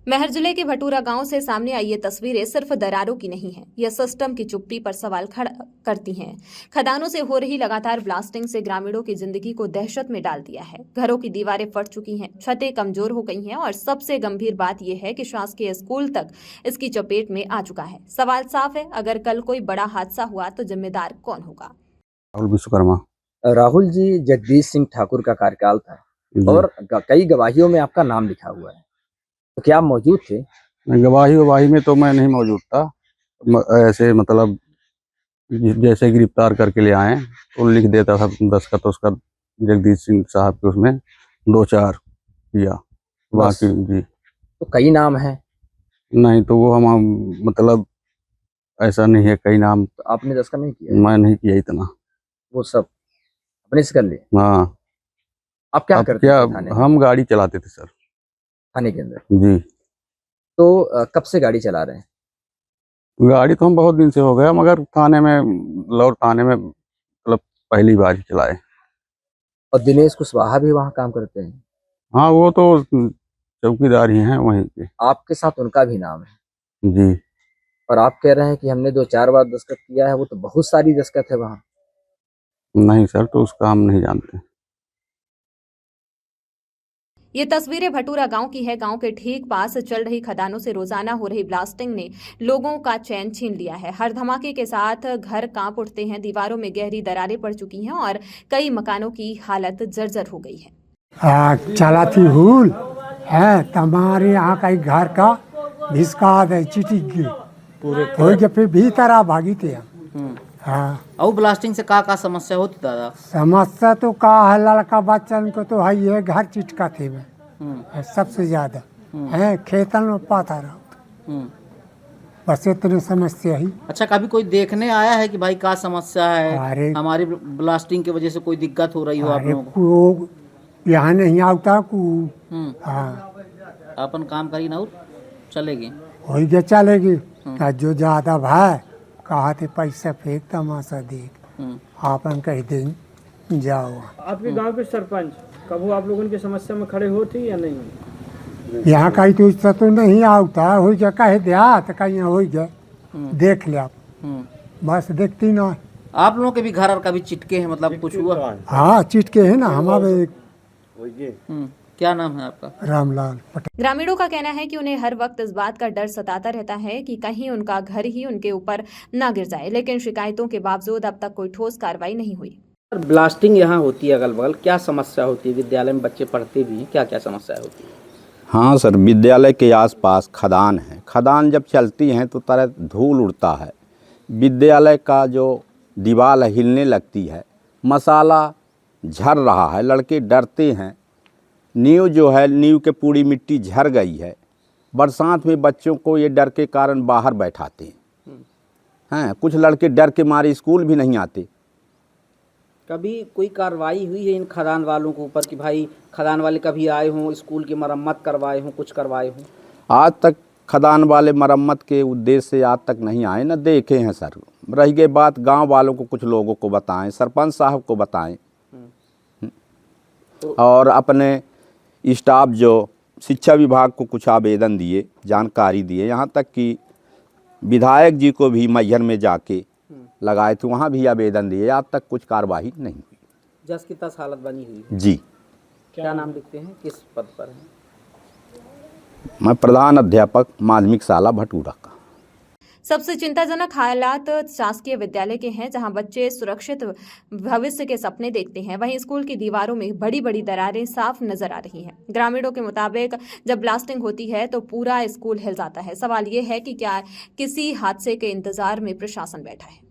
महर जिले के भटूरा गांव से सामने आई ये तस्वीरें सिर्फ दरारों की नहीं हैं, यह सिस्टम की चुप्पी पर सवाल खड़ा करती हैं। खदानों से हो रही लगातार ब्लास्टिंग से ग्रामीणों की जिंदगी को दहशत में डाल दिया है। घरों की दीवारें फट चुकी हैं, छतें कमजोर हो गई हैं और सबसे गंभीर बात यह है कि शासकीय स्कूल तक इसकी चपेट में आ चुका है। सवाल साफ है, अगर कल कोई बड़ा हादसा हुआ तो जिम्मेदार कौन होगा? राहुल विश्वकर्मा। राहुल जी, जगदीश सिंह ठाकुर का कार्यकाल था और कई गवाहियों में आपका नाम लिखा हुआ है, तो क्या आप मौजूद थे? गवाही में तो मैं नहीं मौजूद था। ऐसे मतलब जैसे गिरफ्तार करके ले आए तो लिख देता था दस्खत उसका जगदीश सिंह साहब के, उसमें 2-4 किया बाकी जी। तो कई नाम हैं। नहीं तो वो हम मतलब ऐसा नहीं है, कई नाम तो आपने दस्खत नहीं किया? मैं नहीं किया इतना, वो सब अपने से कर लिए। हाँ। आप क्या करते क्या थे थाने में? हम गाड़ी चलाते थे सर, थाने के अंदर। जी। तो कब से गाड़ी चला रहे हैं? गाड़ी तो हम बहुत दिन से हो गया, मगर थाने में मतलब पहली बार ही चलाए। और दिनेश कुशवाहा भी वहाँ काम करते हैं? हाँ, वो तो चौकीदार ही हैं वहीं के। आपके साथ उनका भी नाम है जी। और आप कह रहे हैं कि हमने 2-4 बार दस्खत किया है, वो तो बहुत सारी दस्खत है वहाँ। नहीं सर, तो उसका हम नहीं जानते। ये तस्वीरें भटूरा गांव की है। गांव के ठीक पास चल रही खदानों से रोजाना हो रही ब्लास्टिंग ने लोगों का चैन छीन लिया है। हर धमाके के साथ घर कांप उठते हैं, दीवारों में गहरी दरारें पड़ चुकी हैं और कई मकानों की हालत जर्जर हो गई है। चलाती हुल है तुम्हारे यहाँ का घर का भिसका दे चिटिक पूरे फिर भीतर आ भागी थे। हाँ, और ब्लास्टिंग से का समस्या होती दादा? समस्या तो का है, लड़का बच्चन को तो है ये घर चिटका थे में सबसे ज्यादा है, खेतन में पाता रहा, बस इतनी समस्या ही। अच्छा, कभी कोई देखने आया है कि भाई का समस्या है, अरे हमारी ब्लास्टिंग की वजह से कोई दिक्कत हो रही हो आप लोगों को? को यहाँ नहीं आता को। हाँ, अपन काम करी ना और चलेगी हो गया चलेगी। जो ज्यादा भाई कहा थे पैसा फेंक तमाशा देख आपन कह दें जाओ। आपके गांव के सरपंच कभी आप लोगों की समस्या में खड़े होती या नहीं? यहाँ कहीं तो इससे तो नहीं आता, हो गया कहे देहात कहीं हो गया देख ले आप, बस देखती ना। आप लोगों के भी घर और कभी चिटके हैं, मतलब कुछ हुआ? हाँ, चिटके है ना हमारे। क्या नाम है आपका? रामलाल पटेल। ग्रामीणों का कहना है कि उन्हें हर वक्त इस बात का डर सताता रहता है कि कहीं उनका घर ही उनके ऊपर न गिर जाए, लेकिन शिकायतों के बावजूद अब तक कोई ठोस कार्रवाई नहीं हुई। ब्लास्टिंग यहाँ होती है अगल बगल, क्या समस्या होती है? विद्यालय में बच्चे पढ़ते भी हैं, क्या क्या समस्या होती है? हाँ सर, विद्यालय के आसपास खदान है। खदान जब चलती हैं तो तरह धूल उड़ता है, विद्यालय का जो दीवार हिलने लगती है, मसाला झड़ रहा है, लड़के डरते हैं। नींव जो है, नींव के पूरी मिट्टी झड़ गई है। बरसात में बच्चों को ये डर के कारण बाहर बैठाते हैं। कुछ लड़के डर के मारे स्कूल भी नहीं आते। कभी कोई कार्रवाई हुई है इन खदान वालों के ऊपर कि भाई खदान वाले कभी आए हों, स्कूल की मरम्मत करवाए हों, कुछ करवाए हों? आज तक खदान वाले मरम्मत के उद्देश्य से आज तक नहीं आए, न देखे हैं सर। रह गई बात गांव वालों को, कुछ लोगों को बताएं, सरपंच साहब को बताएं और अपने स्टाफ जो शिक्षा विभाग को कुछ आवेदन दिए, जानकारी दिए, यहाँ तक कि विधायक जी को भी मैहर में जाके लगाए थे, वहाँ भी आवेदन दिए, आज तक कुछ कार्रवाई नहीं हुई। जस की तस हालत बनी हुई है। जी। क्या नाम लिखते हैं, किस पद पर हैं? मैं प्रधान अध्यापक माध्यमिक शाला भटूरा का। सबसे चिंताजनक हालात शासकीय विद्यालय के हैं, जहां बच्चे सुरक्षित भविष्य के सपने देखते हैं। वहीं स्कूल की दीवारों में बड़ी बड़ी दरारें साफ नजर आ रही हैं। ग्रामीणों के मुताबिक जब ब्लास्टिंग होती है तो पूरा स्कूल हिल जाता है। सवाल ये है कि क्या किसी हादसे के इंतजार में प्रशासन बैठा है?